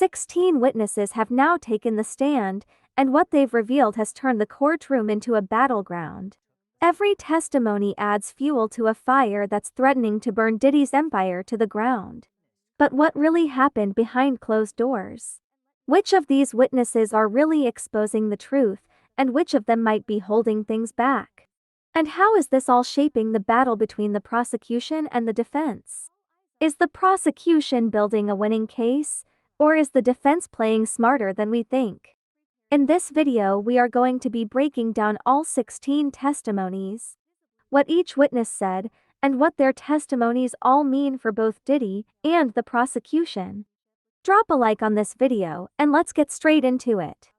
16 witnesses have now taken the stand, and what they've revealed has turned the courtroom into a battleground. Every testimony adds fuel to a fire that's threatening to burn Diddy's empire to the ground. But what really happened behind closed doors? Which of these witnesses are really exposing the truth, and which of them might be holding things back? And how is this all shaping the battle between the prosecution and the defense? Is the prosecution building a winning case, or is the defense playing smarter than we think? In this video we are going to be breaking down all 16 testimonies, what each witness said, and what their testimonies all mean for both Diddy and the prosecution. Drop a like on this video and let's get straight into it.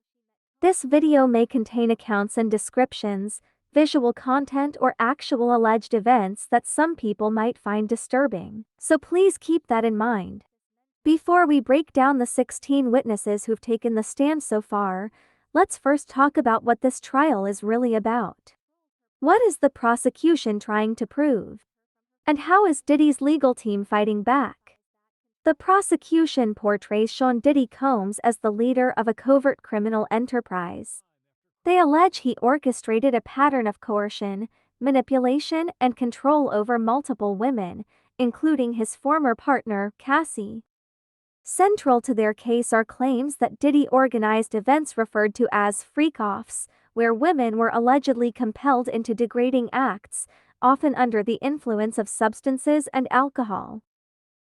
This video may contain accounts and descriptions, visual content or actual alleged events that some people might find disturbing, so please keep that in mind. Before we break down the 16 witnesses who've taken the stand so far, let's first talk about what this trial is really about. What is the prosecution trying to prove? And how is Diddy's legal team fighting back? The prosecution portrays Sean Diddy Combs as the leader of a covert criminal enterprise. They allege he orchestrated a pattern of coercion, manipulation, and control over multiple women, including his former partner, Cassie. Central to their case are claims that Diddy organized events referred to as freak-offs, where women were allegedly compelled into degrading acts, often under the influence of substances and alcohol.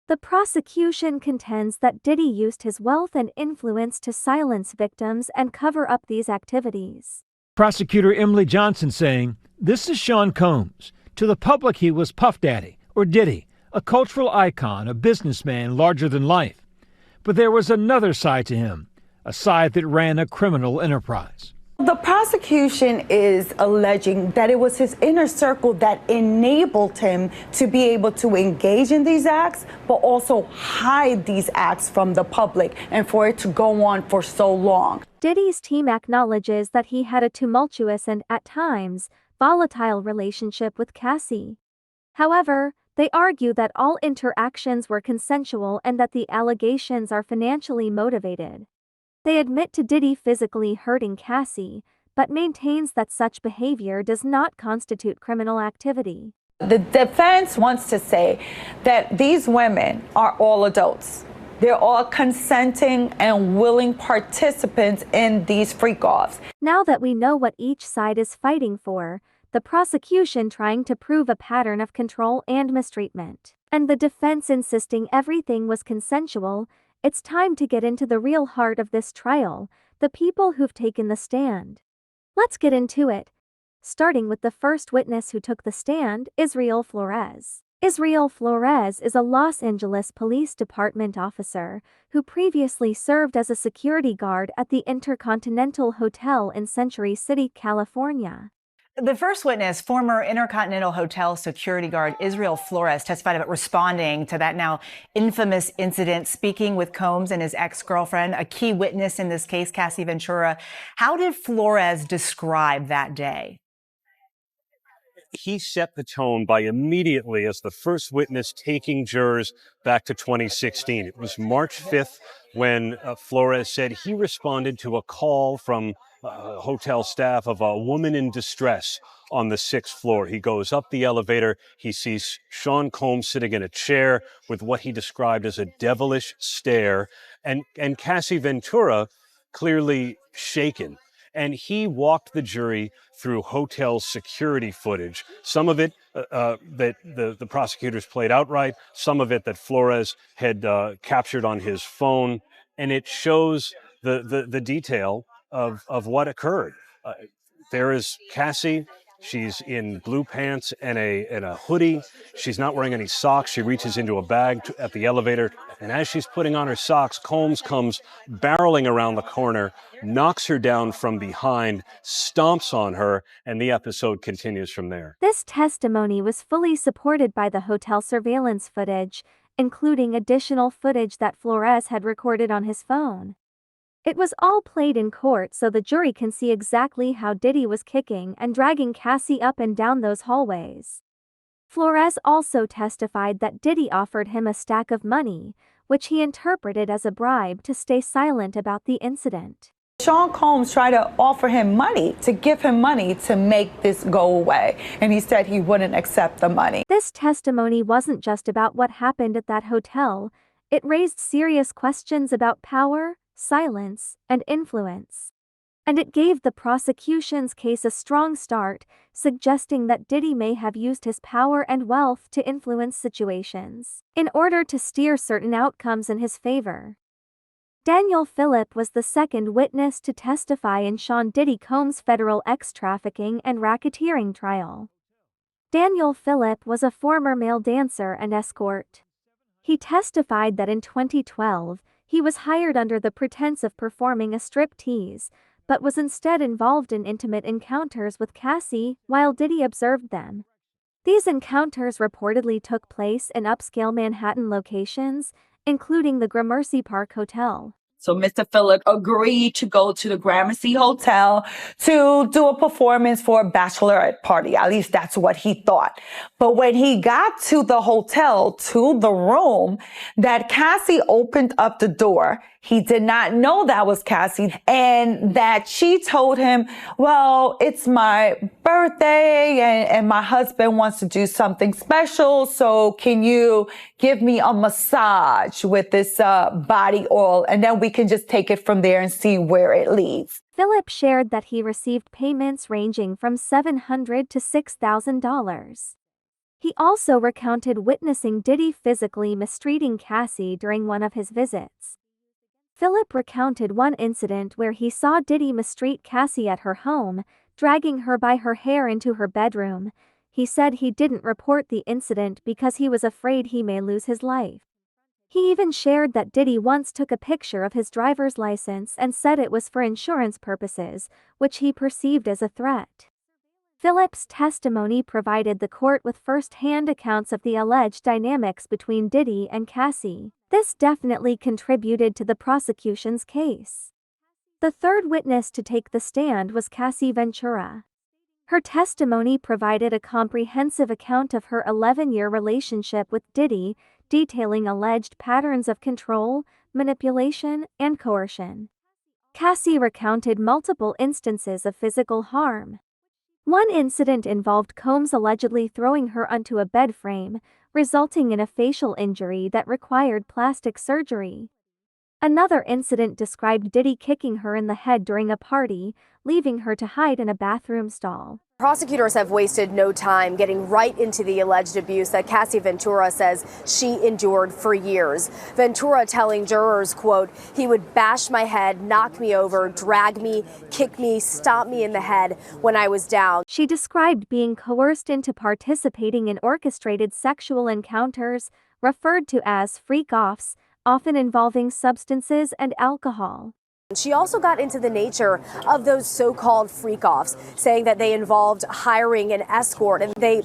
The prosecution contends that Diddy used his wealth and influence to silence victims and cover up these activities. Prosecutor Emily Johnson saying, "This is Sean Combs. To the public he was Puff Daddy, or Diddy, a cultural icon, a businessman larger than life. But there was another side to him, a side that ran a criminal enterprise." The prosecution is alleging that it was his inner circle that enabled him to be able to engage in these acts, but also hide these acts from the public and for it to go on for so long. Diddy's team acknowledges that he had a tumultuous and, at times, volatile relationship with Cassie. However, they argue that all interactions were consensual and that the allegations are financially motivated. They admit to Diddy physically hurting Cassie, but maintains that such behavior does not constitute criminal activity. The defense wants to say that these women are all adults. They're all consenting and willing participants in these freak-offs. Now that we know what each side is fighting for, the prosecution trying to prove a pattern of control and mistreatment, and the defense insisting everything was consensual, it's time to get into the real heart of this trial, the people who've taken the stand. Let's get into it. Starting with the first witness who took the stand, Israel Flores. Israel Flores is a Los Angeles Police Department officer who previously served as a security guard at the Intercontinental Hotel in Century City, California. The first witness, former Intercontinental Hotel security guard Israel Flores, testified about responding to that now infamous incident, speaking with Combs and his ex-girlfriend, a key witness in this case, Cassie Ventura. How did Flores describe that day? He set the tone by immediately, as the first witness, taking jurors back to 2016. It was March 5th when Flores said he responded to a call from hotel staff of a woman in distress on the 6th floor. He goes up the elevator. He sees Sean Combs sitting in a chair with what he described as a devilish stare, and Cassie Ventura clearly shaken. And he walked the jury through hotel security footage, some of it that the prosecutors played outright, some of it that Flores had captured on his phone, and it shows the detail of what occurred. There is Cassie. She's in blue pants and a hoodie. She's not wearing any socks. She reaches into a bag at the elevator, and as she's putting on her socks, Combs comes barreling around the corner, knocks her down from behind, stomps on her, and the episode continues from there. This testimony was fully supported by the hotel surveillance footage, including additional footage that Flores had recorded on his phone. It was all played in court so the jury can see exactly how Diddy was kicking and dragging Cassie up and down those hallways. Flores also testified that Diddy offered him a stack of money, which he interpreted as a bribe to stay silent about the incident. Sean Combs tried to offer him money, to give him money to make this go away, and he said he wouldn't accept the money. This testimony wasn't just about what happened at that hotel, it raised serious questions about power, silence, and influence. And it gave the prosecution's case a strong start, suggesting that Diddy may have used his power and wealth to influence situations in order to steer certain outcomes in his favor. Daniel Phillip was the second witness to testify in Sean Diddy Combs' federal ex-trafficking and racketeering trial. Daniel Phillip was a former male dancer and escort. He testified that in 2012, he was hired under the pretense of performing a striptease, but was instead involved in intimate encounters with Cassie while Diddy observed them. These encounters reportedly took place in upscale Manhattan locations, including the Gramercy Park Hotel. So Mr. Phillip agreed to go to the Gramercy Hotel to do a performance for a bachelorette party. At least that's what he thought. But when he got to the hotel, to the room, that Cassie opened up the door. He did not know that was Cassie, and that she told him, well, it's my birthday and my husband wants to do something special. So can you give me a massage with this body oil, and then we can just take it from there and see where it leads. Phillip shared that he received payments ranging from $700 to $6,000. He also recounted witnessing Diddy physically mistreating Cassie during one of his visits. Phillip recounted one incident where he saw Diddy mistreat Cassie at her home, dragging her by her hair into her bedroom. He said he didn't report the incident because he was afraid he may lose his life. He even shared that Diddy once took a picture of his driver's license and said it was for insurance purposes, which he perceived as a threat. Phillip's testimony provided the court with first-hand accounts of the alleged dynamics between Diddy and Cassie. This definitely contributed to the prosecution's case. The third witness to take the stand was Cassie Ventura. Her testimony provided a comprehensive account of her 11-year relationship with Diddy, detailing alleged patterns of control, manipulation, and coercion. Cassie recounted multiple instances of physical harm. One incident involved Combs allegedly throwing her onto a bed frame, resulting in a facial injury that required plastic surgery. Another incident described Diddy kicking her in the head during a party, leaving her to hide in a bathroom stall. Prosecutors have wasted no time getting right into the alleged abuse that Cassie Ventura says she endured for years. Ventura telling jurors, quote, "He would bash my head, knock me over, drag me, kick me, stomp me in the head when I was down." She described being coerced into participating in orchestrated sexual encounters, referred to as freak-offs, often involving substances and alcohol. She also got into the nature of those so-called freak-offs, saying that they involved hiring an escort and they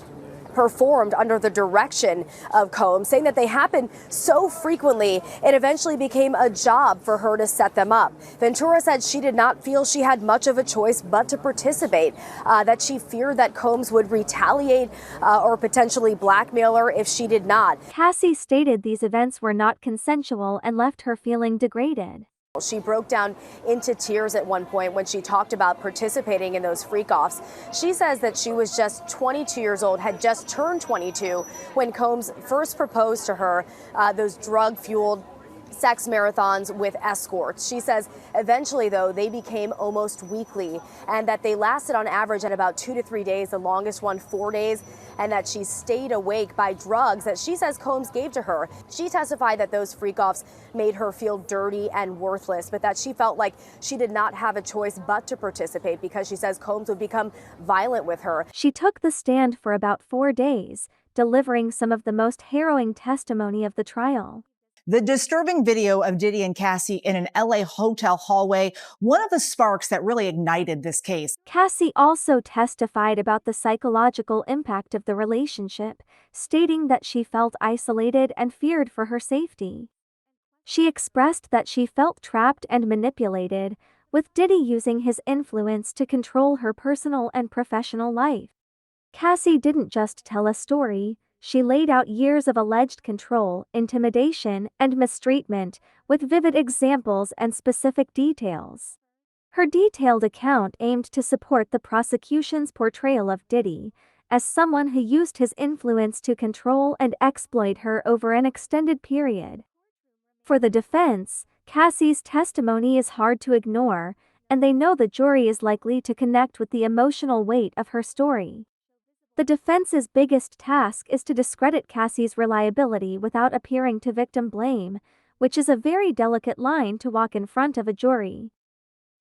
performed under the direction of Combs, saying that they happened so frequently it eventually became a job for her to set them up. Ventura said she did not feel she had much of a choice but to participate, that she feared that Combs would retaliate or potentially blackmail her if she did not. Cassie stated these events were not consensual and left her feeling degraded. She broke down into tears at one point when she talked about participating in those freak-offs. She says that she was just 22 years old, had just turned 22 when Combs first proposed to her those drug-fueled sex marathons with escorts. She says eventually, though, they became almost weekly and that they lasted on average at about 2 to 3 days, the longest one 4 days, and that she stayed awake by drugs that she says Combs gave to her. She testified that those freak-offs made her feel dirty and worthless, but that she felt like she did not have a choice but to participate because she says Combs would become violent with her. She took the stand for about 4 days, delivering some of the most harrowing testimony of the trial. The disturbing video of Diddy and Cassie in an LA hotel hallway, one of the sparks that really ignited this case. Cassie also testified about the psychological impact of the relationship, stating that she felt isolated and feared for her safety. She expressed that she felt trapped and manipulated, with Diddy using his influence to control her personal and professional life. Cassie didn't just tell a story, she laid out years of alleged control, intimidation, and mistreatment, with vivid examples and specific details. Her detailed account aimed to support the prosecution's portrayal of Diddy as someone who used his influence to control and exploit her over an extended period. For the defense, Cassie's testimony is hard to ignore, and they know the jury is likely to connect with the emotional weight of her story. The defense's biggest task is to discredit Cassie's reliability without appearing to victim blame, which is a very delicate line to walk in front of a jury.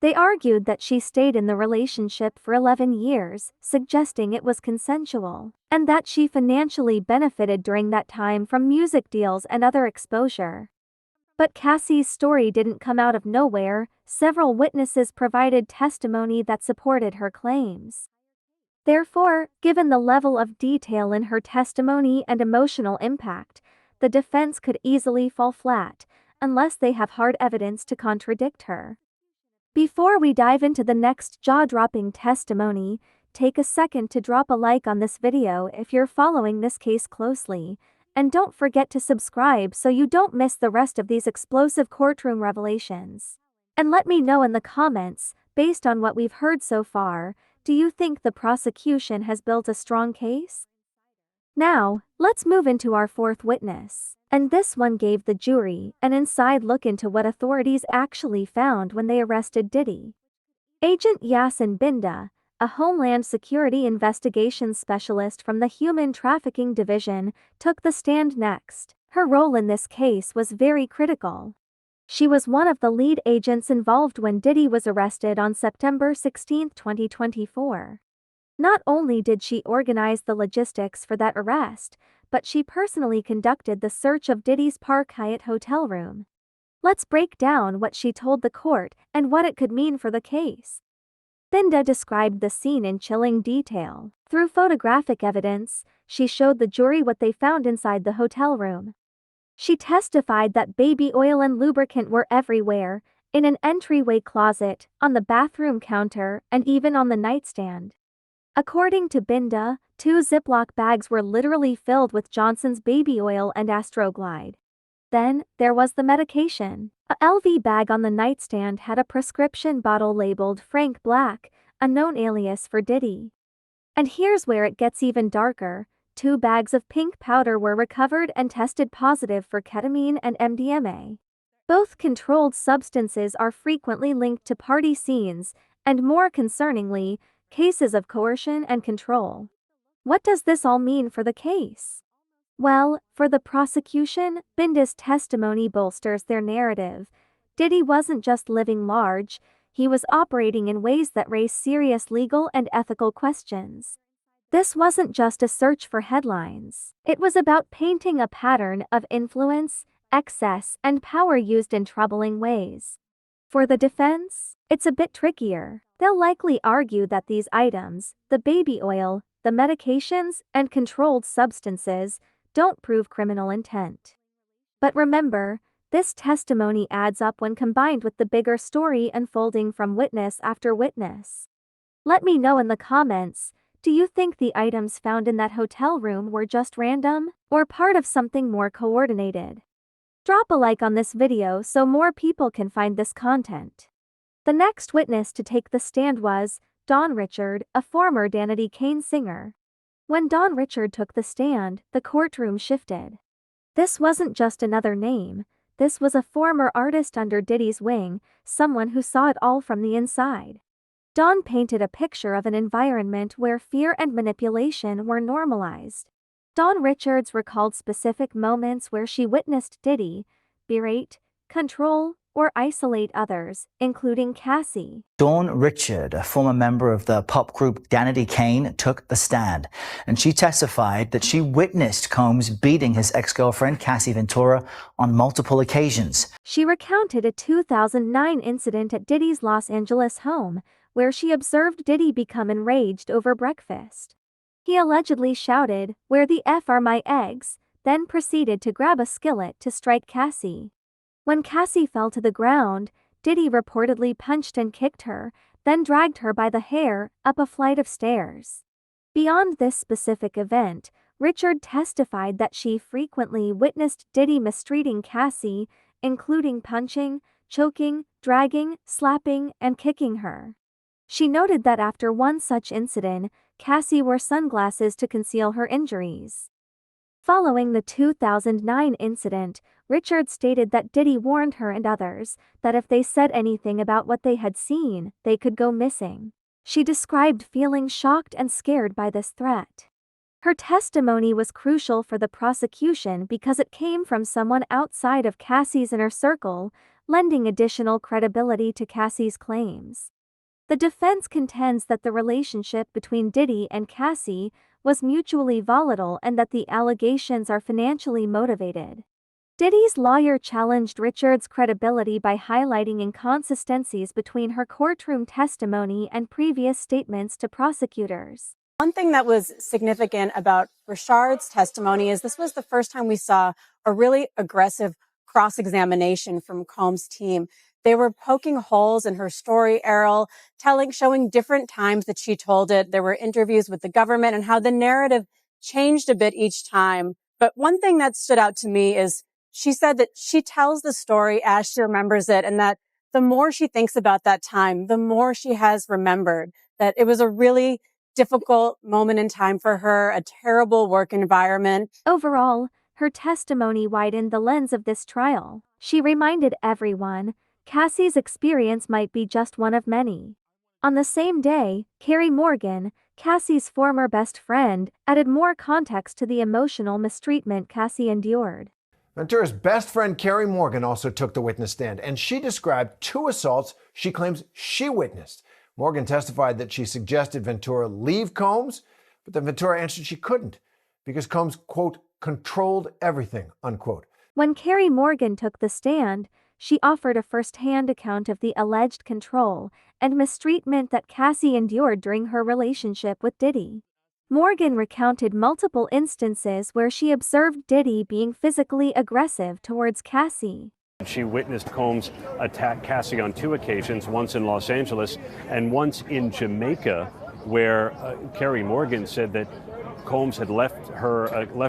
They argued that she stayed in the relationship for 11 years, suggesting it was consensual, and that she financially benefited during that time from music deals and other exposure. But Cassie's story didn't come out of nowhere. Several witnesses provided testimony that supported her claims. Therefore, given the level of detail in her testimony and emotional impact, the defense could easily fall flat, unless they have hard evidence to contradict her. Before we dive into the next jaw-dropping testimony, take a second to drop a like on this video if you're following this case closely, and don't forget to subscribe so you don't miss the rest of these explosive courtroom revelations. And let me know in the comments, based on what we've heard so far, do you think the prosecution has built a strong case? Now, let's move into our fourth witness. And this one gave the jury an inside look into what authorities actually found when they arrested Diddy. Agent Yasen Binda, a Homeland Security investigations specialist from the Human Trafficking Division, took the stand next. Her role in this case was very critical. She was one of the lead agents involved when Diddy was arrested on September 16, 2024. Not only did she organize the logistics for that arrest, but she personally conducted the search of Diddy's Park Hyatt hotel room. Let's break down what she told the court and what it could mean for the case. Binda described the scene in chilling detail. Through photographic evidence, she showed the jury what they found inside the hotel room. She testified that baby oil and lubricant were everywhere, in an entryway closet, on the bathroom counter, and even on the nightstand. According to Binda, 2 Ziploc bags were literally filled with Johnson's baby oil and Astroglide. Then, there was the medication. A LV bag on the nightstand had a prescription bottle labeled Frank Black, a known alias for Diddy. And here's where it gets even darker. 2 bags of pink powder were recovered and tested positive for ketamine and MDMA. Both controlled substances are frequently linked to party scenes, and more concerningly, cases of coercion and control. What does this all mean for the case? Well, for the prosecution, Binda's testimony bolsters their narrative. Diddy wasn't just living large, he was operating in ways that raise serious legal and ethical questions. This wasn't just a search for headlines. It was about painting a pattern of influence, excess, and power used in troubling ways. For the defense, it's a bit trickier. They'll likely argue that these items, the baby oil, the medications, and controlled substances, don't prove criminal intent. But remember, this testimony adds up when combined with the bigger story unfolding from witness after witness. Let me know in the comments, do you think the items found in that hotel room were just random, or part of something more coordinated? Drop a like on this video so more people can find this content. The next witness to take the stand was Don Richard, a former Danity Kane singer. When Don Richard took the stand, the courtroom shifted. This wasn't just another name, this was a former artist under Diddy's wing, someone who saw it all from the inside. Don painted a picture of an environment where fear and manipulation were normalized. Don Richards recalled specific moments where she witnessed Diddy berate, control, or isolate others, including Cassie. Dawn Richard, a former member of the pop group Danity Kane, took the stand, and she testified that she witnessed Combs beating his ex-girlfriend Cassie Ventura on multiple occasions. She recounted a 2009 incident at Diddy's Los Angeles home, where she observed Diddy become enraged over breakfast. He allegedly shouted, "Where the F are my eggs?" then proceeded to grab a skillet to strike Cassie. When Cassie fell to the ground, Diddy reportedly punched and kicked her, then dragged her by the hair up a flight of stairs. Beyond this specific event, Richard testified that she frequently witnessed Diddy mistreating Cassie, including punching, choking, dragging, slapping, and kicking her. She noted that after one such incident, Cassie wore sunglasses to conceal her injuries. Following the 2009 incident, Richard stated that Diddy warned her and others that if they said anything about what they had seen, they could go missing. She described feeling shocked and scared by this threat. Her testimony was crucial for the prosecution because it came from someone outside of Cassie's inner circle, lending additional credibility to Cassie's claims. The defense contends that the relationship between Diddy and Cassie was mutually volatile and that the allegations are financially motivated. Diddy's lawyer challenged Richard's credibility by highlighting inconsistencies between her courtroom testimony and previous statements to prosecutors. One thing that was significant about Richard's testimony is this was the first time we saw a really aggressive cross-examination from Combs' team. They were poking holes in her story, Errol, showing different times that she told it. There were interviews with the government and how the narrative changed a bit each time. But one thing that stood out to me is she said that she tells the story as she remembers it, and that the more she thinks about that time, the more she has remembered. That it was a really difficult moment in time for her, a terrible work environment. Overall, her testimony widened the lens of this trial. She reminded everyone, Cassie's experience might be just one of many. On the same day, Carrie Morgan, Cassie's former best friend, added more context to the emotional mistreatment Cassie endured. Ventura's best friend Carrie Morgan also took the witness stand, and she described 2 assaults she claims she witnessed. Morgan testified that she suggested Ventura leave Combs, but then Ventura answered she couldn't because Combs, quote, controlled everything, unquote. When Carrie Morgan took the stand, she offered a first-hand account of the alleged control and mistreatment that Cassie endured during her relationship with Diddy. Morgan recounted multiple instances where she observed Diddy being physically aggressive towards Cassie. She witnessed Combs attack Cassie on 2 occasions, once in Los Angeles and once in Jamaica, where Carrie Morgan said that Combs had left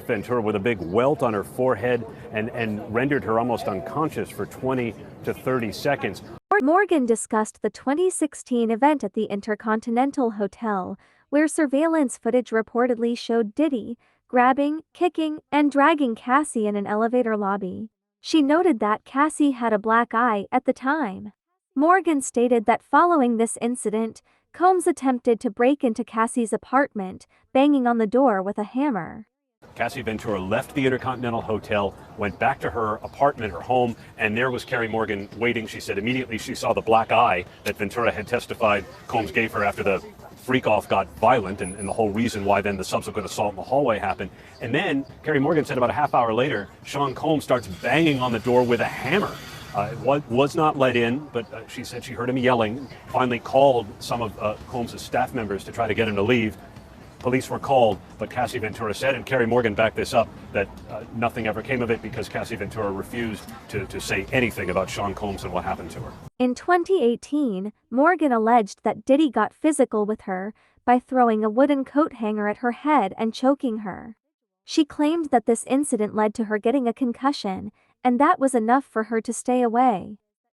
Ventura with a big welt on her forehead and rendered her almost unconscious for 20 to 30 seconds. Morgan discussed the 2016 event at the Intercontinental Hotel, where surveillance footage reportedly showed Diddy grabbing, kicking, and dragging Cassie in an elevator lobby. She noted that Cassie had a black eye at the time. Morgan stated that following this incident, Combs attempted to break into Cassie's apartment, banging on the door with a hammer. Cassie Ventura left the Intercontinental Hotel, went back to her apartment, her home, and there was Carrie Morgan waiting. She said immediately she saw the black eye that Ventura had testified Combs gave her after the freak-off got violent, and the whole reason why then the subsequent assault in the hallway happened. And then Carrie Morgan said about a half hour later, Sean Combs starts banging on the door with a hammer. Was not let in, but she said she heard him yelling, finally called some of Combs' staff members to try to get him to leave. Police were called, but Cassie Ventura said, and Carrie Morgan backed this up, that nothing ever came of it because Cassie Ventura refused to say anything about Sean Combs and what happened to her. In 2018, Morgan alleged that Diddy got physical with her by throwing a wooden coat hanger at her head and choking her. She claimed that this incident led to her getting a concussion, and that was enough for her to stay away.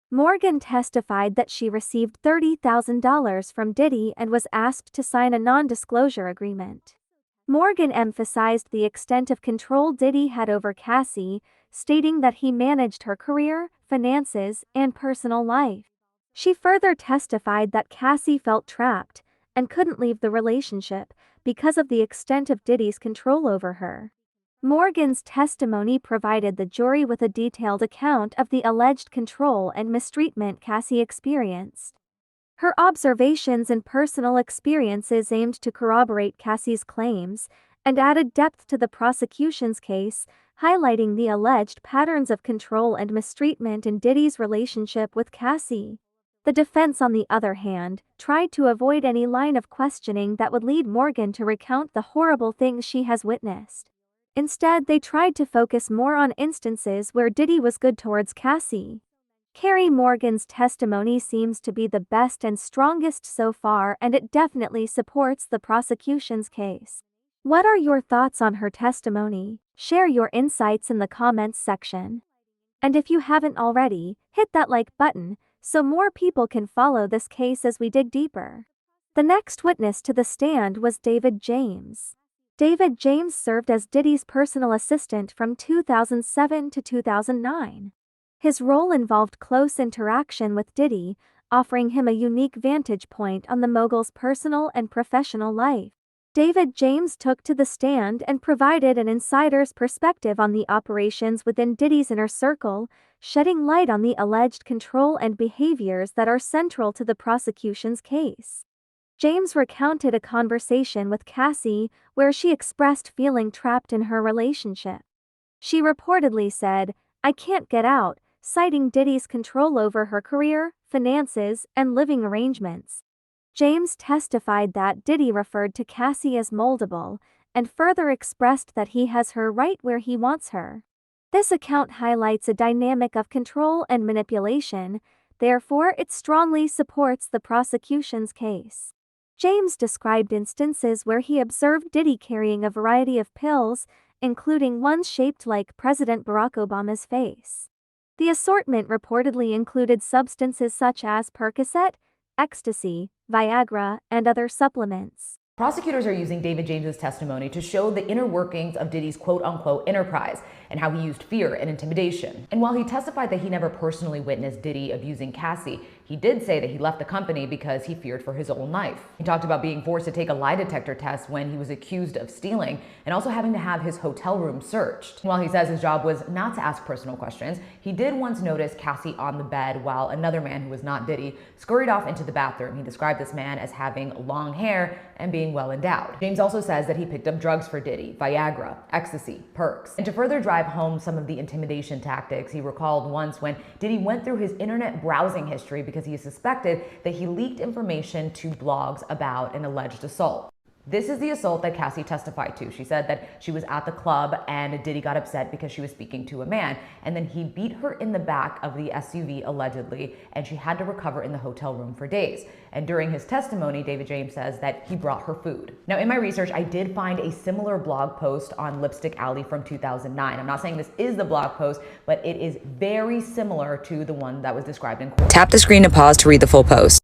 Morgan testified that she received $30,000 from Diddy and was asked to sign a non-disclosure agreement. Morgan emphasized the extent of control Diddy had over Cassie, stating that he managed her career, finances, and personal life. She further testified that Cassie felt trapped and couldn't leave the relationship because of the extent of Diddy's control over her. Morgan's testimony provided the jury with a detailed account of the alleged control and mistreatment Cassie experienced. Her observations and personal experiences aimed to corroborate Cassie's claims and added depth to the prosecution's case, highlighting the alleged patterns of control and mistreatment in Diddy's relationship with Cassie. The defense, on the other hand, tried to avoid any line of questioning that would lead Morgan to recount the horrible things she has witnessed. Instead, they tried to focus more on instances where Diddy was good towards Cassie. Carrie Morgan's testimony seems to be the best and strongest so far, and it definitely supports the prosecution's case. What are your thoughts on her testimony? Share your insights in the comments section. And if you haven't already, hit that like button so more people can follow this case as we dig deeper. The next witness to the stand was David James. David James served as Diddy's personal assistant from 2007 to 2009. His role involved close interaction with Diddy, offering him a unique vantage point on the mogul's personal and professional life. David James took to the stand and provided an insider's perspective on the operations within Diddy's inner circle, shedding light on the alleged control and behaviors that are central to the prosecution's case. James recounted a conversation with Cassie where she expressed feeling trapped in her relationship. She reportedly said, "I can't get out," citing Diddy's control over her career, finances, and living arrangements. James testified that Diddy referred to Cassie as moldable, and further expressed that he has her right where he wants her. This account highlights a dynamic of control and manipulation, therefore it strongly supports the prosecution's case. James described instances where he observed Diddy carrying a variety of pills, including ones shaped like President Barack Obama's face. The assortment reportedly included substances such as Percocet, ecstasy, Viagra, and other supplements. Prosecutors are using David James's testimony to show the inner workings of Diddy's quote-unquote enterprise and how he used fear and intimidation. And while he testified that he never personally witnessed Diddy abusing Cassie, he did say that he left the company because he feared for his own life. He talked about being forced to take a lie detector test when he was accused of stealing and also having to have his hotel room searched. While he says his job was not to ask personal questions, he did once notice Cassie on the bed while another man who was not Diddy scurried off into the bathroom. He described this man as having long hair and being well endowed. James also says that he picked up drugs for Diddy, Viagra, ecstasy, perks. And to further drive home some of the intimidation tactics, he recalled once when Diddy went through his internet browsing history because he suspected that he leaked information to blogs about an alleged assault. This is the assault that Cassie testified to. She said that she was at the club and Diddy got upset because she was speaking to a man, and then he beat her in the back of the SUV allegedly, and she had to recover in the hotel room for days. And during his testimony, David James says that he brought her food. Now, in my research, I did find a similar blog post on Lipstick Alley from 2009. I'm not saying this is the blog post, but it is very similar to the one that was described in court. Tap the screen to pause to read the full post.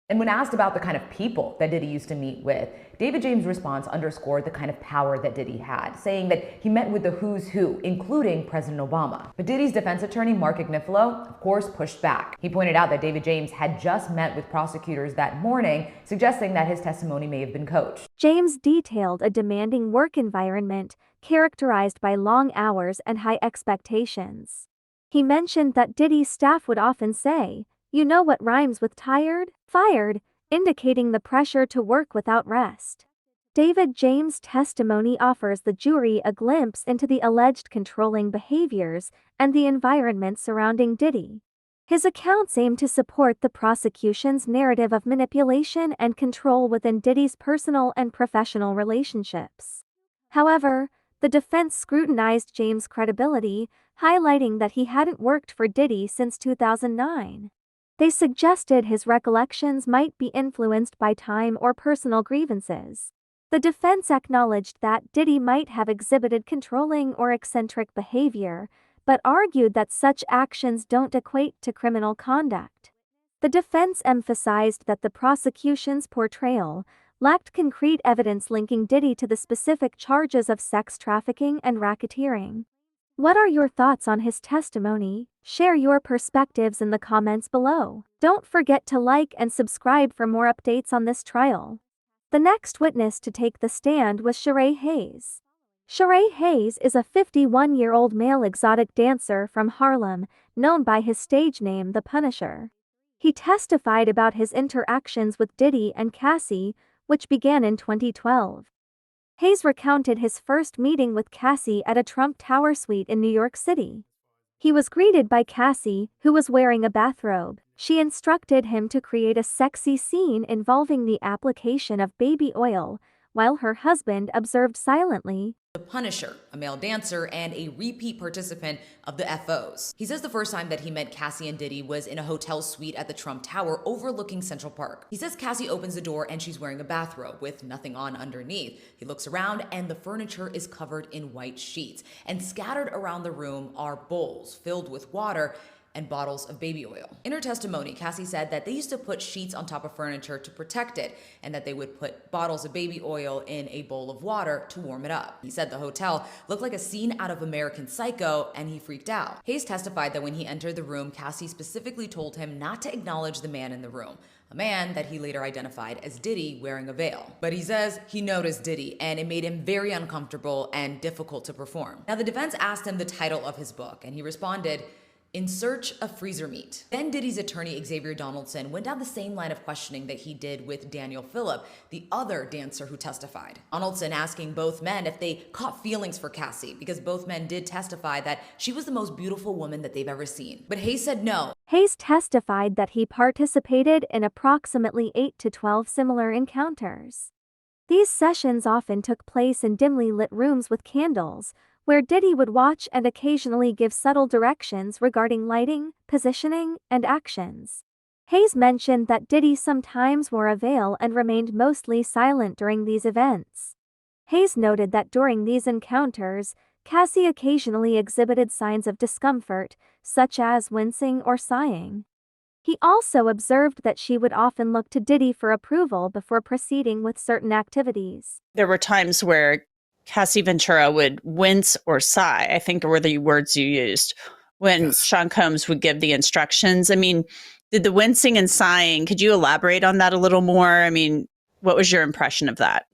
And when asked about the kind of people that Diddy used to meet with, David James' response underscored the kind of power that Diddy had, saying that he met with the who's who, including President Obama. But Diddy's defense attorney, Mark Ignifilo, of course, pushed back. He pointed out that David James had just met with prosecutors that morning, suggesting that his testimony may have been coached. James detailed a demanding work environment characterized by long hours and high expectations. He mentioned that Diddy's staff would often say, "You know what rhymes with tired? Fired," indicating the pressure to work without rest. David James' testimony offers the jury a glimpse into the alleged controlling behaviors and the environment surrounding Diddy. His accounts aim to support the prosecution's narrative of manipulation and control within Diddy's personal and professional relationships. However, the defense scrutinized James' credibility, highlighting that he hadn't worked for Diddy since 2009. They suggested his recollections might be influenced by time or personal grievances. The defense acknowledged that Diddy might have exhibited controlling or eccentric behavior, but argued that such actions don't equate to criminal conduct. The defense emphasized that the prosecution's portrayal lacked concrete evidence linking Diddy to the specific charges of sex trafficking and racketeering. What are your thoughts on his testimony? Share your perspectives in the comments below. Don't forget to like and subscribe for more updates on this trial. The next witness to take the stand was Shereé Hayes. Shereé Hayes is a 51-year-old male exotic dancer from Harlem, known by his stage name The Punisher. He testified about his interactions with Diddy and Cassie, which began in 2012. Hayes recounted his first meeting with Cassie at a Trump Tower suite in New York City. He was greeted by Cassie, who was wearing a bathrobe. She instructed him to create a sexy scene involving the application of baby oil, while her husband observed silently. The Punisher, a male dancer and a repeat participant of the FOs. He says the first time that he met Cassie and Diddy was in a hotel suite at the Trump Tower overlooking Central Park. He says Cassie opens the door and she's wearing a bathrobe with nothing on underneath. He looks around and the furniture is covered in white sheets, and scattered around the room are bowls filled with water and bottles of baby oil. In her testimony, Cassie said that they used to put sheets on top of furniture to protect it, and that they would put bottles of baby oil in a bowl of water to warm it up. He said the hotel looked like a scene out of American Psycho, and he freaked out. Hayes testified that when he entered the room, Cassie specifically told him not to acknowledge the man in the room, a man that he later identified as Diddy wearing a veil. But he says he noticed Diddy, and it made him very uncomfortable and difficult to perform. Now, the defense asked him the title of his book, and he responded, "In Search of Freezer Meat." Then Diddy's attorney Xavier Donaldson went down the same line of questioning that he did with Daniel Phillip, the other dancer who testified. Donaldson asking both men if they caught feelings for Cassie, because both men did testify that she was the most beautiful woman that they've ever seen. But Hayes said no. Hayes testified that he participated in approximately 8 to 12 similar encounters. These sessions often took place in dimly lit rooms with candles, where Diddy would watch and occasionally give subtle directions regarding lighting, positioning, and actions. Hayes mentioned that Diddy sometimes wore a veil and remained mostly silent during these events. Hayes noted that during these encounters, Cassie occasionally exhibited signs of discomfort, such as wincing or sighing. He also observed that she would often look to Diddy for approval before proceeding with certain activities. There were times where Cassie Ventura would wince or sigh, I think were the words you used, when Sean Combs would give the instructions. I mean, did the wincing and sighing, could you elaborate on that a little more? I mean, what was your impression of that?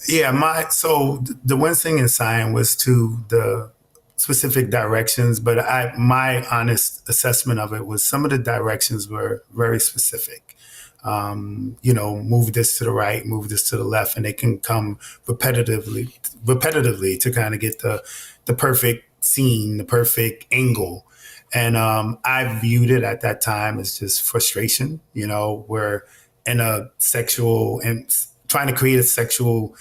Yeah, so the wincing and sighing was to the specific directions, but my honest assessment of it was some of the directions were very specific. Move this to the right, move this to the left, and they can come repetitively to kind of get the perfect scene, the perfect angle. And I viewed it at that time as just frustration. We're in a sexual and trying to create a sexual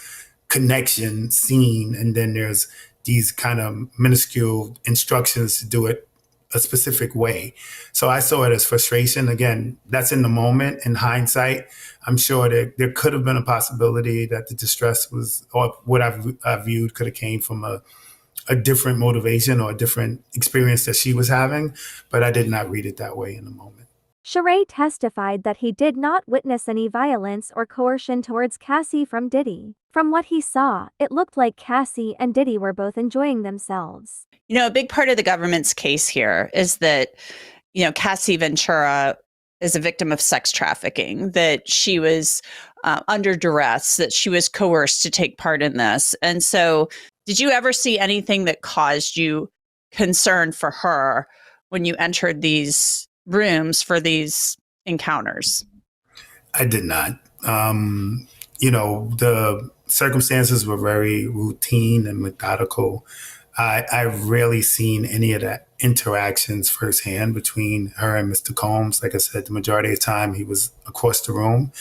connection scene, and then there's these kind of minuscule instructions to do it a specific way. So I saw it as frustration. Again, that's in the moment. In hindsight, I'm sure that there could have been a possibility that the distress was, or what I viewed could have came from a different motivation or a different experience that she was having, but I did not read it that way in the moment. Shereé testified that he did not witness any violence or coercion towards Cassie from Diddy. From what he saw, it looked like Cassie and Diddy were both enjoying themselves. A big part of the government's case here is that, Cassie Ventura is a victim of sex trafficking, that she was under duress, that she was coerced to take part in this. And so did you ever see anything that caused you concern for her when you entered these rooms for these encounters? I did not. The circumstances were very routine and methodical. I've rarely seen any of the interactions firsthand between her and Mr. Combs. Like I said, the majority of the time he was across the room.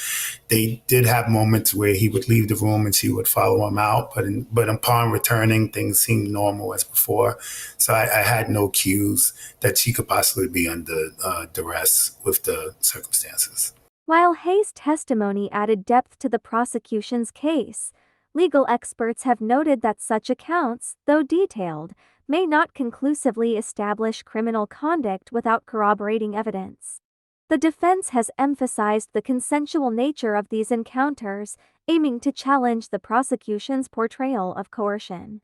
They did have moments where he would leave the room and she would follow him out. But upon returning, things seemed normal as before. So I had no cues that she could possibly be under duress with the circumstances. While Hayes' testimony added depth to the prosecution's case, legal experts have noted that such accounts, though detailed, may not conclusively establish criminal conduct without corroborating evidence. The defense has emphasized the consensual nature of these encounters, aiming to challenge the prosecution's portrayal of coercion.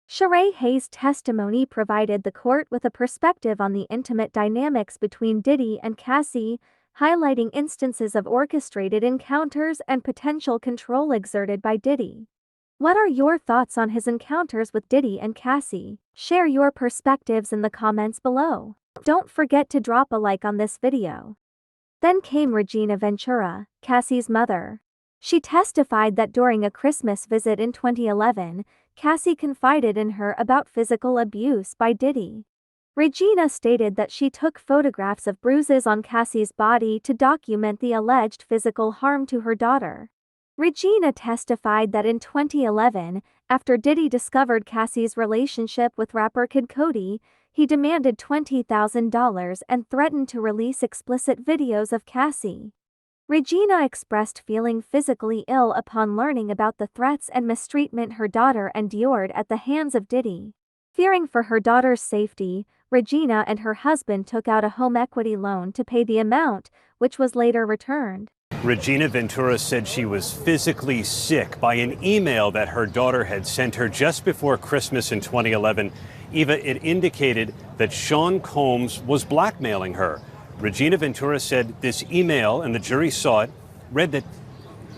Shereé Hayes' testimony provided the court with a perspective on the intimate dynamics between Diddy and Cassie, highlighting instances of orchestrated encounters and potential control exerted by Diddy. What are your thoughts on his encounters with Diddy and Cassie? Share your perspectives in the comments below. Don't forget to drop a like on this video. Then came Regina Ventura, Cassie's mother. She testified that during a Christmas visit in 2011, Cassie confided in her about physical abuse by Diddy. Regina stated that she took photographs of bruises on Cassie's body to document the alleged physical harm to her daughter. Regina testified that in 2011, after Diddy discovered Cassie's relationship with rapper Kid Cudi, he demanded $20,000 and threatened to release explicit videos of Cassie. Regina expressed feeling physically ill upon learning about the threats and mistreatment her daughter endured at the hands of Diddy. Fearing for her daughter's safety, Regina and her husband took out a home equity loan to pay the amount, which was later returned. Regina Ventura said she was physically sick by an email that her daughter had sent her just before Christmas in 2011. Eva, it indicated that Sean Combs was blackmailing her. Regina Ventura said this email, and the jury saw it, read that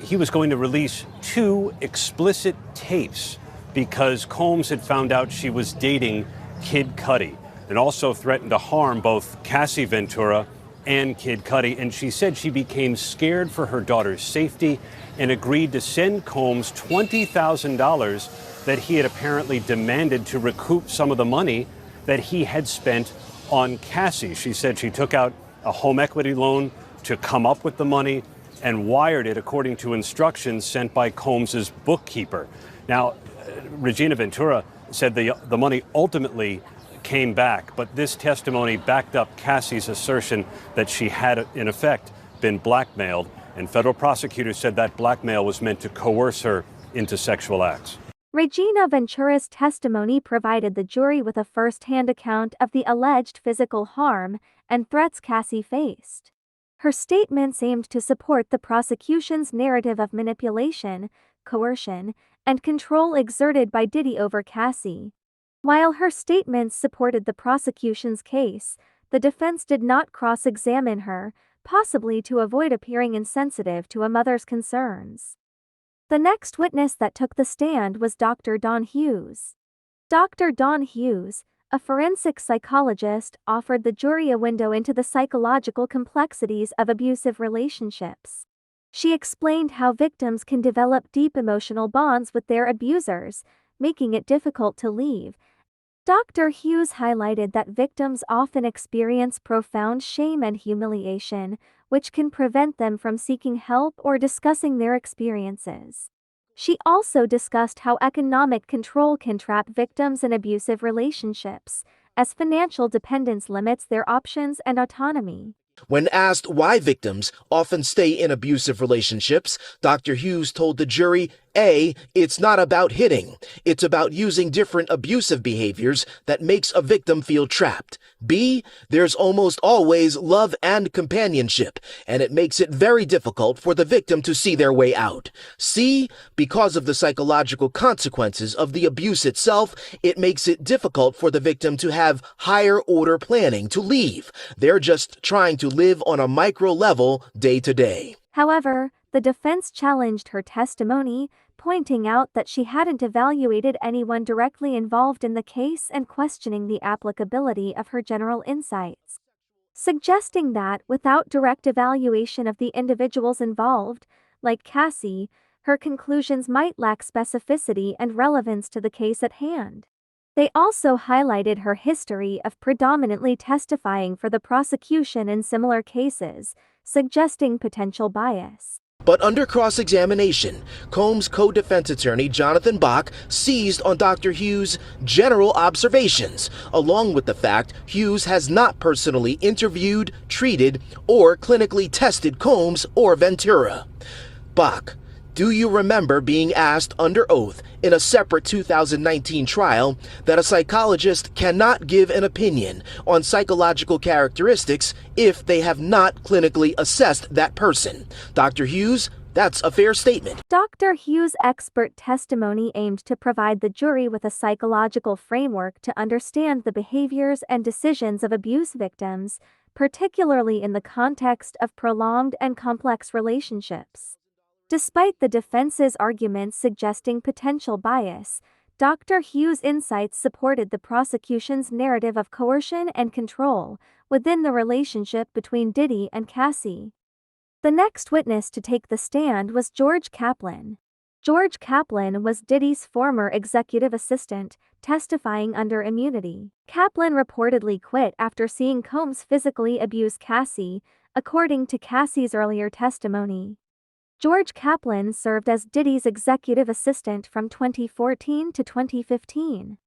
he was going to release 2 explicit tapes because Combs had found out she was dating Kid Cudi, and also threatened to harm both Cassie Ventura and Kid Cudi. And she said she became scared for her daughter's safety and agreed to send Combs $20,000 that he had apparently demanded to recoup some of the money that he had spent on Cassie. She said she took out a home equity loan to come up with the money and wired it according to instructions sent by Combs's bookkeeper. Now, Regina Ventura said the money ultimately came back, but this testimony backed up Cassie's assertion that she had, in effect, been blackmailed, and federal prosecutors said that blackmail was meant to coerce her into sexual acts. Regina Ventura's testimony provided the jury with a first-hand account of the alleged physical harm and threats Cassie faced. Her statements aimed to support the prosecution's narrative of manipulation, coercion, and control exerted by Diddy over Cassie. While her statements supported the prosecution's case, the defense did not cross-examine her, possibly to avoid appearing insensitive to a mother's concerns. The next witness that took the stand was Dr. Don Hughes. Dr. Don Hughes, a forensic psychologist, offered the jury a window into the psychological complexities of abusive relationships. She explained how victims can develop deep emotional bonds with their abusers, making it difficult to leave. Dr. Hughes highlighted that victims often experience profound shame and humiliation, which can prevent them from seeking help or discussing their experiences. She also discussed how economic control can trap victims in abusive relationships, as financial dependence limits their options and autonomy. When asked why victims often stay in abusive relationships, Dr. Hughes told the jury, A, it's not about hitting. It's about using different abusive behaviors that makes a victim feel trapped. B, there's almost always love and companionship, and it makes it very difficult for the victim to see their way out. C, because of the psychological consequences of the abuse itself, it makes it difficult for the victim to have higher order planning to leave. They're just trying to live on a micro level day to day. However, the defense challenged her testimony, pointing out that she hadn't evaluated anyone directly involved in the case and questioning the applicability of her general insights, suggesting that without direct evaluation of the individuals involved, like Cassie, her conclusions might lack specificity and relevance to the case at hand. They also highlighted her history of predominantly testifying for the prosecution in similar cases, suggesting potential bias. But under cross-examination, Combs' co-defense attorney Jonathan Bach seized on Dr. Hughes' general observations, along with the fact Hughes has not personally interviewed, treated, or clinically tested Combs or Ventura. Bach, do you remember being asked under oath in a separate 2019 trial that a psychologist cannot give an opinion on psychological characteristics if they have not clinically assessed that person? Dr. Hughes, that's a fair statement. Dr. Hughes' expert testimony aimed to provide the jury with a psychological framework to understand the behaviors and decisions of abuse victims, particularly in the context of prolonged and complex relationships. Despite the defense's arguments suggesting potential bias, Dr. Hughes' insights supported the prosecution's narrative of coercion and control within the relationship between Diddy and Cassie. The next witness to take the stand was George Kaplan. George Kaplan was Diddy's former executive assistant, testifying under immunity. Kaplan reportedly quit after seeing Combs physically abuse Cassie, according to Cassie's earlier testimony. George Kaplan served as Diddy's executive assistant from 2014 to 2015.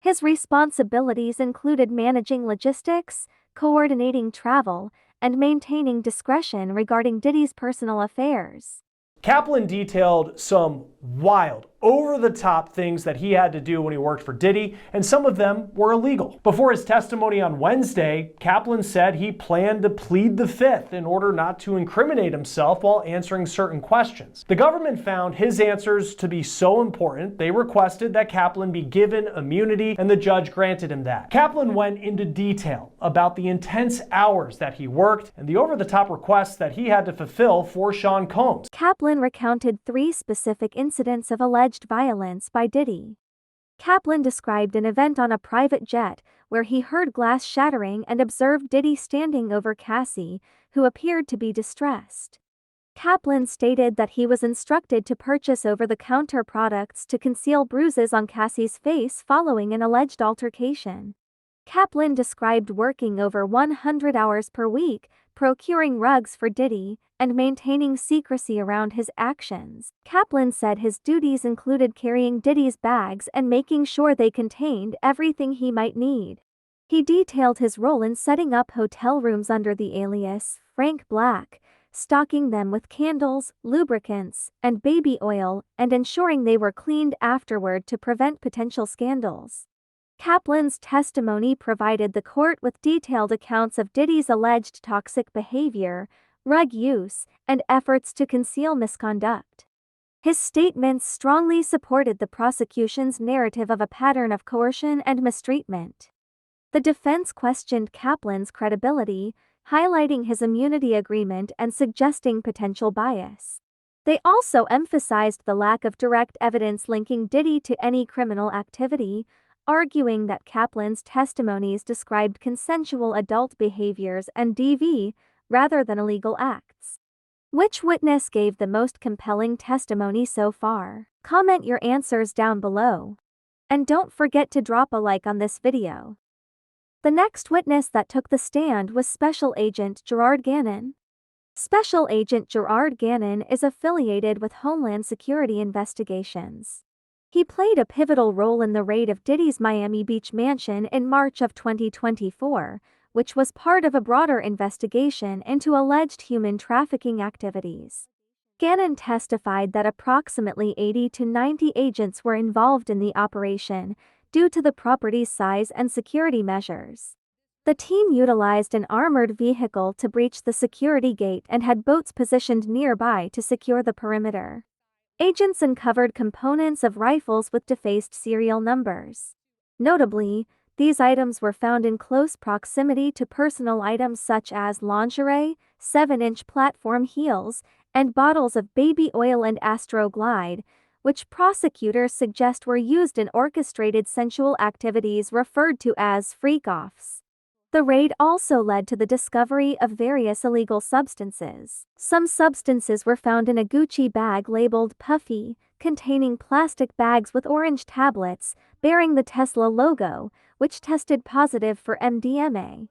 His responsibilities included managing logistics, coordinating travel, and maintaining discretion regarding Diddy's personal affairs. Kaplan detailed some wild, over-the-top things that he had to do when he worked for Diddy, and some of them were illegal. Before his testimony on Wednesday, Kaplan said he planned to plead the fifth in order not to incriminate himself while answering certain questions. The government found his answers to be so important, they requested that Kaplan be given immunity, and the judge granted him that. Kaplan went into detail about the intense hours that he worked and the over-the-top requests that he had to fulfill for Sean Combs. Kaplan recounted 3 specific incidents of alleged violence by Diddy. Kaplan described an event on a private jet where he heard glass shattering and observed Diddy standing over Cassie, who appeared to be distressed. Kaplan stated that he was instructed to purchase over-the-counter products to conceal bruises on Cassie's face following an alleged altercation. Kaplan described working over 100 hours per week, procuring rugs for Diddy, and maintaining secrecy around his actions. Kaplan said his duties included carrying Diddy's bags and making sure they contained everything he might need. He detailed his role in setting up hotel rooms under the alias Frank Black, stocking them with candles, lubricants, and baby oil, and ensuring they were cleaned afterward to prevent potential scandals. Kaplan's testimony provided the court with detailed accounts of Diddy's alleged toxic behavior, rug use, and efforts to conceal misconduct. His statements strongly supported the prosecution's narrative of a pattern of coercion and mistreatment. The defense questioned Kaplan's credibility, highlighting his immunity agreement and suggesting potential bias. They also emphasized the lack of direct evidence linking Diddy to any criminal activity, arguing that Kaplan's testimonies described consensual adult behaviors and DV, rather than illegal acts. Which witness gave the most compelling testimony so far? Comment your answers down below. And don't forget to drop a like on this video. The next witness that took the stand was Special Agent Gerard Ganon. Special Agent Gerard Ganon is affiliated with Homeland Security investigations. He played a pivotal role in the raid of Diddy's Miami Beach mansion in March of 2024, which was part of a broader investigation into alleged human trafficking activities. Ganon testified that approximately 80 to 90 agents were involved in the operation, due to the property's size and security measures. The team utilized an armored vehicle to breach the security gate and had boats positioned nearby to secure the perimeter. Agents uncovered components of rifles with defaced serial numbers. Notably, these items were found in close proximity to personal items such as lingerie, 7-inch platform heels, and bottles of baby oil and Astroglide, which prosecutors suggest were used in orchestrated sensual activities referred to as freak-offs. The raid also led to the discovery of various illegal substances. Some substances were found in a Gucci bag labeled Puffy, containing plastic bags with orange tablets, bearing the Tesla logo, which tested positive for MDMA.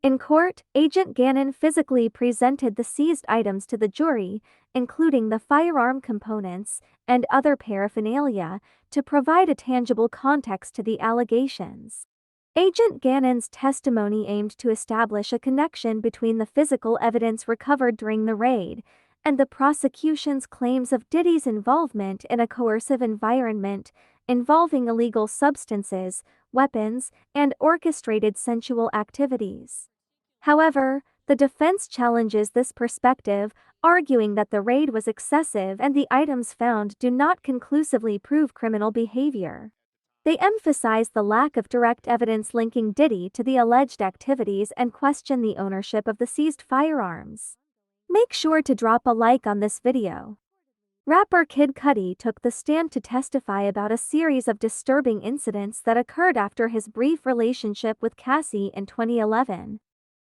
In court, Agent Ganon physically presented the seized items to the jury, including the firearm components and other paraphernalia, to provide a tangible context to the allegations. Agent Ganon's testimony aimed to establish a connection between the physical evidence recovered during the raid and the prosecution's claims of Diddy's involvement in a coercive environment involving illegal substances, weapons, and orchestrated sensual activities. However, the defense challenges this perspective, arguing that the raid was excessive and the items found do not conclusively prove criminal behavior. They emphasize the lack of direct evidence linking Diddy to the alleged activities and question the ownership of the seized firearms. Make sure to drop a like on this video. Rapper Kid Cudi took the stand to testify about a series of disturbing incidents that occurred after his brief relationship with Cassie in 2011.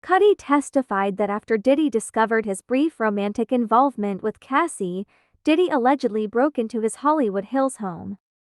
Cudi testified that after Diddy discovered his brief romantic involvement with Cassie, Diddy allegedly broke into his Hollywood Hills home.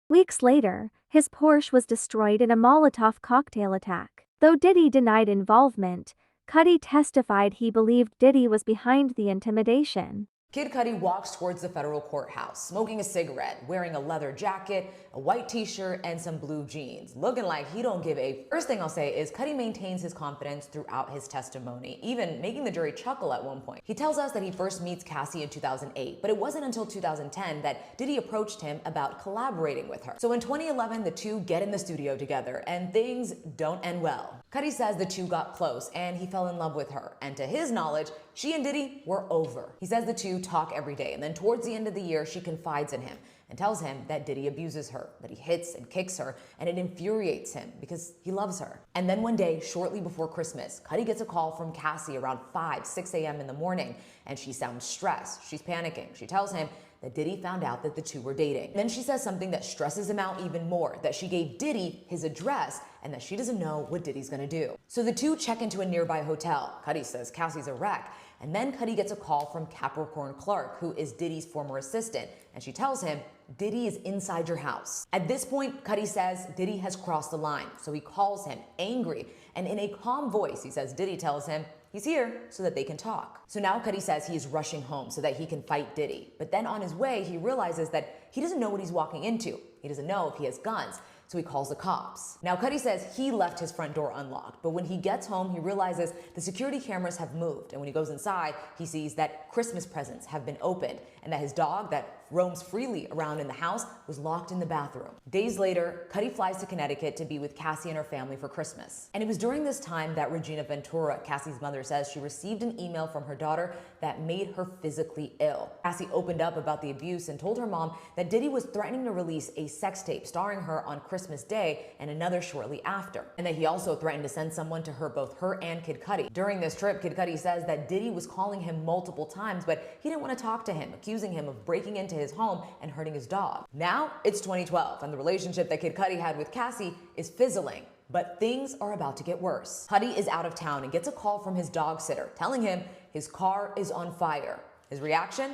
Weeks later, his Porsche was destroyed in a Molotov cocktail attack. Though Diddy denied involvement, Cudi testified he believed Diddy was behind the intimidation. Kid Cudi walks towards the federal courthouse, smoking a cigarette, wearing a leather jacket, a white t-shirt, and some blue jeans, looking like he don't give a. First thing I'll say is Cudi maintains his confidence throughout his testimony, even making the jury chuckle at one point. He tells us that he first meets Cassie in 2008, but it wasn't until 2010 that Diddy approached him about collaborating with her. So in 2011, the two get in the studio together, and things don't end well. Cudi says the two got close, and he fell in love with her, and to his knowledge, she and Diddy were over. He says the two talk every day, and then towards the end of the year, she confides in him and tells him that Diddy abuses her, that he hits and kicks her, and it infuriates him because he loves her. And then one day, shortly before Christmas, Cudi gets a call from Cassie around 6 a.m. in the morning, and she sounds stressed. She's panicking. She tells him that Diddy found out that the two were dating. Then she says something that stresses him out even more, that she gave Diddy his address and that she doesn't know what Diddy's gonna do. So the two check into a nearby hotel. Cudi says Cassie's a wreck. And then Cudi gets a call from Capricorn Clark, who is Diddy's former assistant, and she tells him, Diddy is inside your house. At this point, Cudi says Diddy has crossed the line, so he calls him, angry, and in a calm voice, he says Diddy tells him he's here so that they can talk. So now Cudi says he is rushing home so that he can fight Diddy. But then on his way, he realizes that he doesn't know what he's walking into. He doesn't know if he has guns. So he calls the cops. Now, Cudi says he left his front door unlocked, but when he gets home, he realizes the security cameras have moved. And when he goes inside, he sees that Christmas presents have been opened and that his dog that roams freely around in the house was locked in the bathroom. Days later, Cudi flies to Connecticut to be with Cassie and her family for Christmas. And it was during this time that Regina Ventura, Cassie's mother, says she received an email from her daughter that made her physically ill. Cassie opened up about the abuse and told her mom that Diddy was threatening to release a sex tape starring her on Christmas Day and another shortly after, and that he also threatened to send someone to her, both her and Kid Cudi. During this trip, Kid Cudi says that Diddy was calling him multiple times, but he didn't want to talk to him, accusing him of breaking into his home and hurting his dog. Now it's 2012, and the relationship that Kid Cudi had with Cassie is fizzling. But things are about to get worse. Cudi is out of town and gets a call from his dog sitter telling him his car is on fire. His reaction?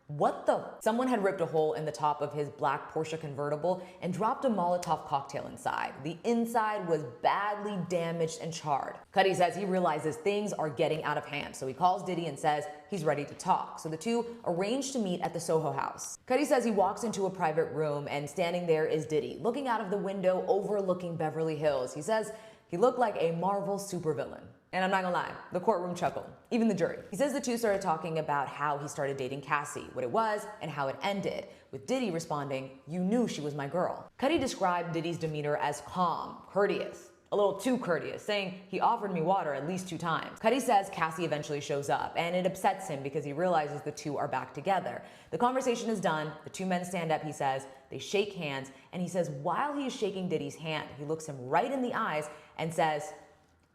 What the? Someone had ripped a hole in the top of his black Porsche convertible and dropped a Molotov cocktail inside. The inside was badly damaged and charred. Cudi says he realizes things are getting out of hand, so he calls Diddy and says he's ready to talk. So the two arrange to meet at the Soho house. Cudi says he walks into a private room and standing there is Diddy, looking out of the window overlooking Beverly Hills. He says he looked like a Marvel supervillain. And I'm not gonna lie, the courtroom chuckled, even the jury. He says the two started talking about how he started dating Cassie, what it was, and how it ended, with Diddy responding, "You knew she was my girl." Cudi described Diddy's demeanor as calm, courteous, a little too courteous, saying he offered me water at least 2 times. Cudi says Cassie eventually shows up, and it upsets him because he realizes the two are back together. The conversation is done, the two men stand up, he says, they shake hands, and he says while he is shaking Diddy's hand, he looks him right in the eyes and says,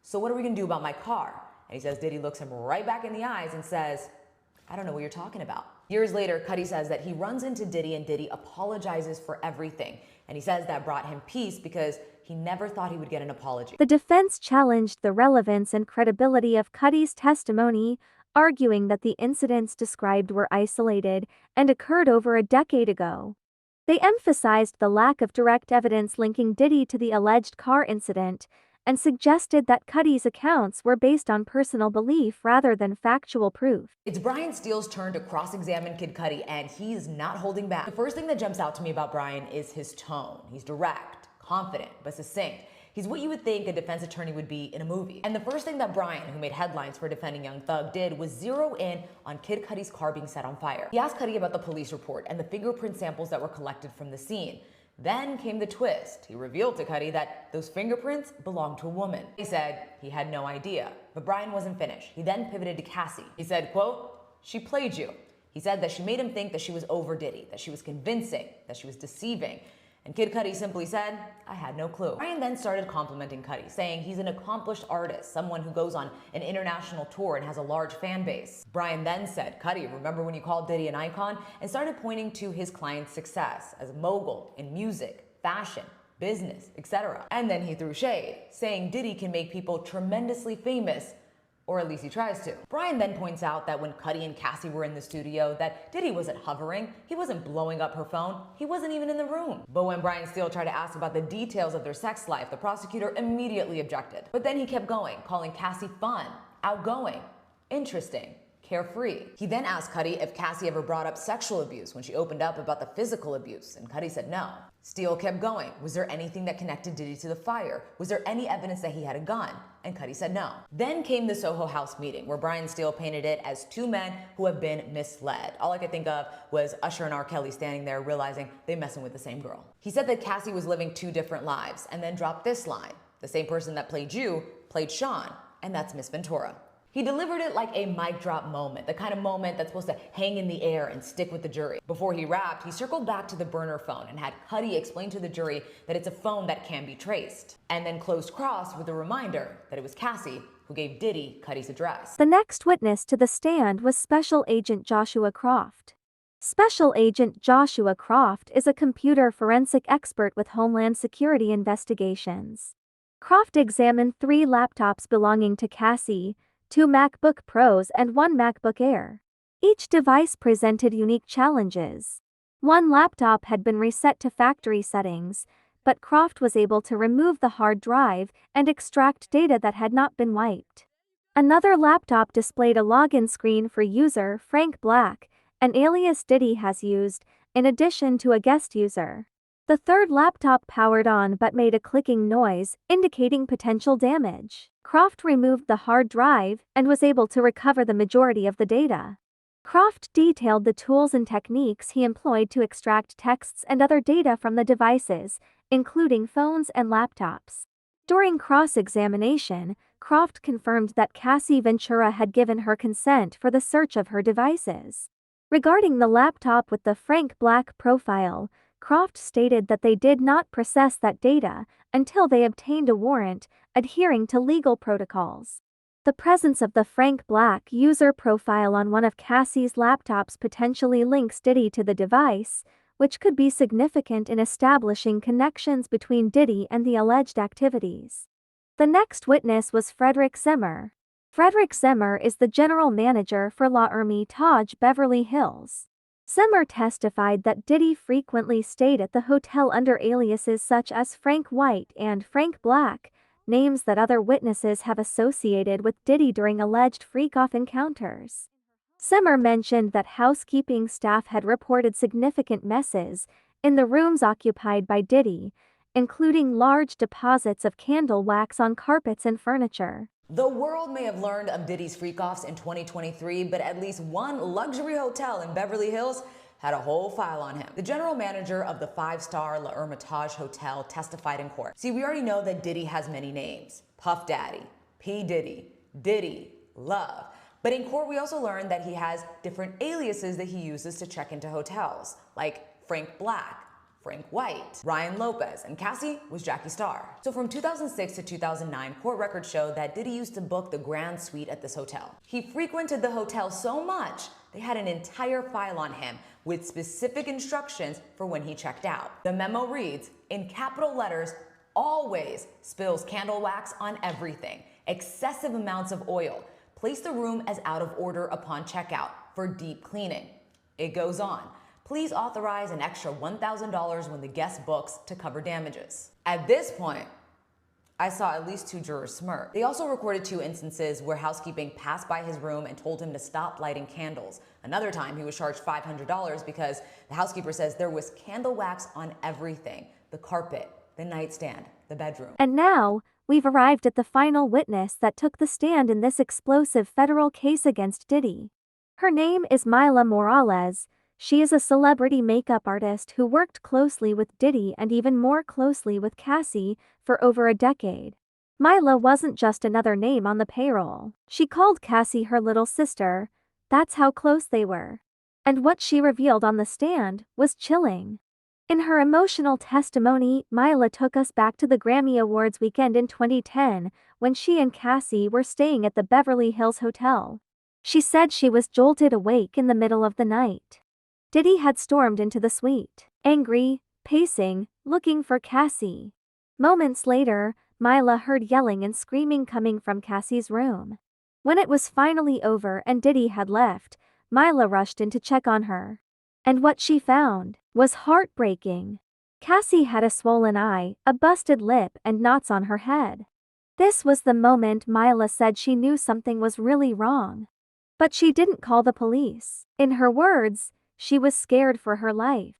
"So what are we gonna do about my car?" And he says Diddy looks him right back in the eyes and says, "I don't know what you're talking about." Years later, Cudi says that he runs into Diddy and Diddy apologizes for everything. And he says that brought him peace because he never thought he would get an apology. The defense challenged the relevance and credibility of Cudi's testimony, arguing that the incidents described were isolated and occurred over a decade ago. They emphasized the lack of direct evidence linking Diddy to the alleged car incident and suggested that Cudi's accounts were based on personal belief rather than factual proof. It's Brian Steele's turn to cross-examine Kid Cudi, and he's not holding back. The first thing that jumps out to me about Brian is his tone. He's direct, confident, but succinct. He's what you would think a defense attorney would be in a movie. And the first thing that Brian, who made headlines for defending Young Thug, did was zero in on Kid Cudi's car being set on fire. He asked Cudi about the police report and the fingerprint samples that were collected from the scene. Then came the twist. He revealed to Cudi that those fingerprints belonged to a woman. He said he had no idea, but Brian wasn't finished. He then pivoted to Cassie. He said, quote, "She played you." He said that she made him think that she was over Diddy, that she was convincing, that she was deceiving. And Kid Cudi simply said, "I had no clue." Brian then started complimenting Cudi, saying he's an accomplished artist, someone who goes on an international tour and has a large fan base. Brian then said, "Cudi, remember when you called Diddy an icon?" and started pointing to his client's success as a mogul in music, fashion, business, etc. And then he threw shade, saying Diddy can make people tremendously famous, or at least he tries to. Brian then points out that when Cudi and Cassie were in the studio, that Diddy wasn't hovering, he wasn't blowing up her phone, he wasn't even in the room. But when Brian Steele tried to ask about the details of their sex life, the prosecutor immediately objected. But then he kept going, calling Cassie fun, outgoing, interesting, carefree. He then asked Cudi if Cassie ever brought up sexual abuse when she opened up about the physical abuse, and Cudi said no. Steele kept going. Was there anything that connected Diddy to the fire? Was there any evidence that he had a gun? And Cudi said no. Then came the Soho House meeting, where Brian Steele painted it as two men who have been misled. All I could think of was Usher and R. Kelly standing there realizing they're messing with the same girl. He said that Cassie was living two different lives, and then dropped this line. The same person that played you played Sean, and that's Miss Ventura. He delivered it like a mic drop moment, the kind of moment that's supposed to hang in the air and stick with the jury. Before he wrapped, he circled back to the burner phone and had Cudi explain to the jury that it's a phone that can be traced, and then closed cross with a reminder that it was Cassie who gave Diddy Cudi's address. The next witness to the stand was Special Agent Joshua Croft. Special Agent Joshua Croft is a computer forensic expert with Homeland Security investigations. Croft examined 3 laptops belonging to Cassie, 2 MacBook Pros and 1 MacBook Air. Each device presented unique challenges. One laptop had been reset to factory settings, but Croft was able to remove the hard drive and extract data that had not been wiped. Another laptop displayed a login screen for user Frank Black, an alias Diddy has used, in addition to a guest user. The third laptop powered on but made a clicking noise, indicating potential damage. Croft removed the hard drive and was able to recover the majority of the data. Croft detailed the tools and techniques he employed to extract texts and other data from the devices, including phones and laptops. During cross-examination, Croft confirmed that Cassie Ventura had given her consent for the search of her devices. Regarding the laptop with the Frank Black profile, Croft stated that they did not process that data until they obtained a warrant, adhering to legal protocols. The presence of the Frank Black user profile on one of Cassie's laptops potentially links Diddy to the device, which could be significant in establishing connections between Diddy and the alleged activities. The next witness was Frederick Zimmer. Frederick Zimmer is the general manager for La Hermitage Beverly Hills. Zimmer testified that Diddy frequently stayed at the hotel under aliases such as Frank White and Frank Black, names that other witnesses have associated with Diddy during alleged freak-off encounters. Zimmer mentioned that housekeeping staff had reported significant messes in the rooms occupied by Diddy, including large deposits of candle wax on carpets and furniture. The world may have learned of Diddy's freak-offs in 2023, but at least one luxury hotel in Beverly Hills had a whole file on him. The general manager of the 5-star La Hermitage Hotel testified in court. See, we already know that Diddy has many names. Puff Daddy, P. Diddy, Diddy, Love. But in court, we also learned that he has different aliases that he uses to check into hotels, like Frank Black, Frank White, Ryan Lopez, and Cassie was Jackie Starr. So from 2006 to 2009, court records show that Diddy used to book the Grand Suite at this hotel. He frequented the hotel so much, they had an entire file on him with specific instructions for when he checked out. The memo reads, in capital letters, always spills candle wax on everything, excessive amounts of oil. Place the room as out of order upon checkout for deep cleaning. It goes on. Please authorize an extra $1,000 when the guest books to cover damages. At this point, I saw at least 2 jurors smirk. They also recorded 2 instances where housekeeping passed by his room and told him to stop lighting candles. Another time, he was charged $500 because the housekeeper says there was candle wax on everything: the carpet, the nightstand, the bedroom. And now, we've arrived at the final witness that took the stand in this explosive federal case against Diddy. Her name is Mila Morales. She is a celebrity makeup artist who worked closely with Diddy and even more closely with Cassie for over a decade. Mila wasn't just another name on the payroll. She called Cassie her little sister. That's how close they were. And what she revealed on the stand was chilling. In her emotional testimony, Mila took us back to the Grammy Awards weekend in 2010 when she and Cassie were staying at the Beverly Hills Hotel. She said she was jolted awake in the middle of the night. Diddy had stormed into the suite, angry, pacing, looking for Cassie. Moments later, Mila heard yelling and screaming coming from Cassie's room. When it was finally over and Diddy had left, Mila rushed in to check on her. And what she found was heartbreaking. Cassie had a swollen eye, a busted lip, and knots on her head. This was the moment Mila said she knew something was really wrong. But she didn't call the police. In her words, she was scared for her life.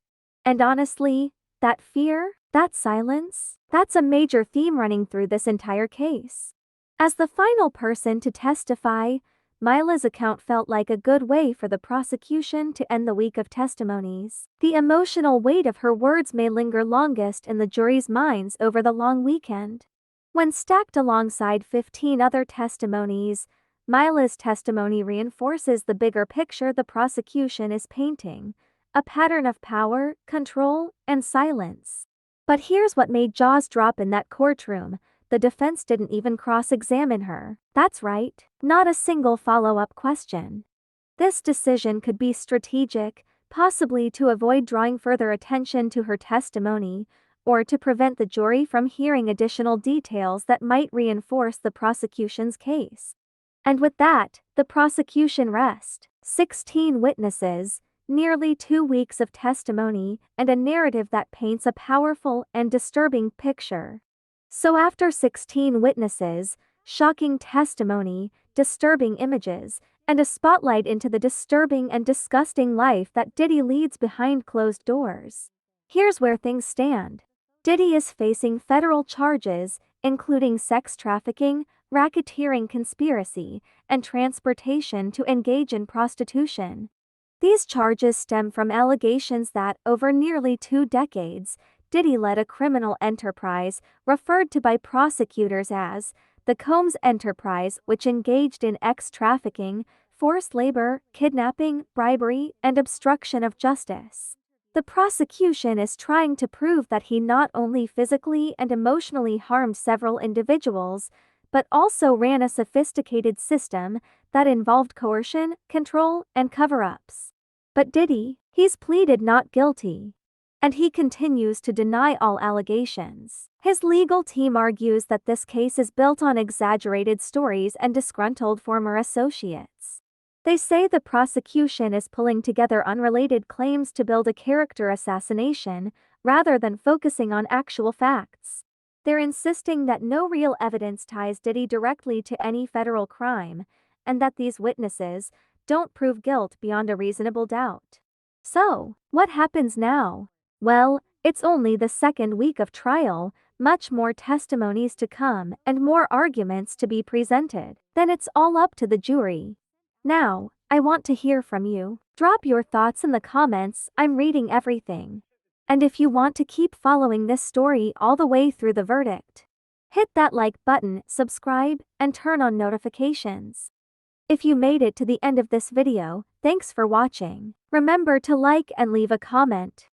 And honestly, that fear, that silence, that's a major theme running through this entire case. As the final person to testify, Mila's account felt like a good way for the prosecution to end the week of testimonies. The emotional weight of her words may linger longest in the jury's minds over the long weekend. When stacked alongside 15 other testimonies, Mila's testimony reinforces the bigger picture the prosecution is painting, a pattern of power, control, and silence. But here's what made jaws drop in that courtroom. The defense didn't even cross-examine her. That's right, not a single follow-up question. This decision could be strategic, possibly to avoid drawing further attention to her testimony, or to prevent the jury from hearing additional details that might reinforce the prosecution's case. And with that, the prosecution rests. 16 witnesses, nearly 2 weeks of testimony, and a narrative that paints a powerful and disturbing picture. So after 16 witnesses, shocking testimony, disturbing images, and a spotlight into the disturbing and disgusting life that Diddy leads behind closed doors, here's where things stand. Diddy is facing federal charges, including sex trafficking, racketeering conspiracy, and transportation to engage in prostitution. These charges stem from allegations that, over nearly 2 decades, Diddy led a criminal enterprise, referred to by prosecutors as the Combs Enterprise, which engaged in trafficking, forced labor, kidnapping, bribery, and obstruction of justice. The prosecution is trying to prove that he not only physically and emotionally harmed several individuals, but also ran a sophisticated system that involved coercion, control, and cover-ups. But Diddy, he's pleaded not guilty. And he continues to deny all allegations. His legal team argues that this case is built on exaggerated stories and disgruntled former associates. They say the prosecution is pulling together unrelated claims to build a character assassination, rather than focusing on actual facts. They're insisting that no real evidence ties Diddy directly to any federal crime, and that these witnesses don't prove guilt beyond a reasonable doubt. So, what happens now? Well, it's only the second week of trial, much more testimonies to come, and more arguments to be presented. Then it's all up to the jury. Now, I want to hear from you. Drop your thoughts in the comments, I'm reading everything. And if you want to keep following this story all the way through the verdict, hit that like button, subscribe, and turn on notifications. If you made it to the end of this video, thanks for watching. Remember to like and leave a comment.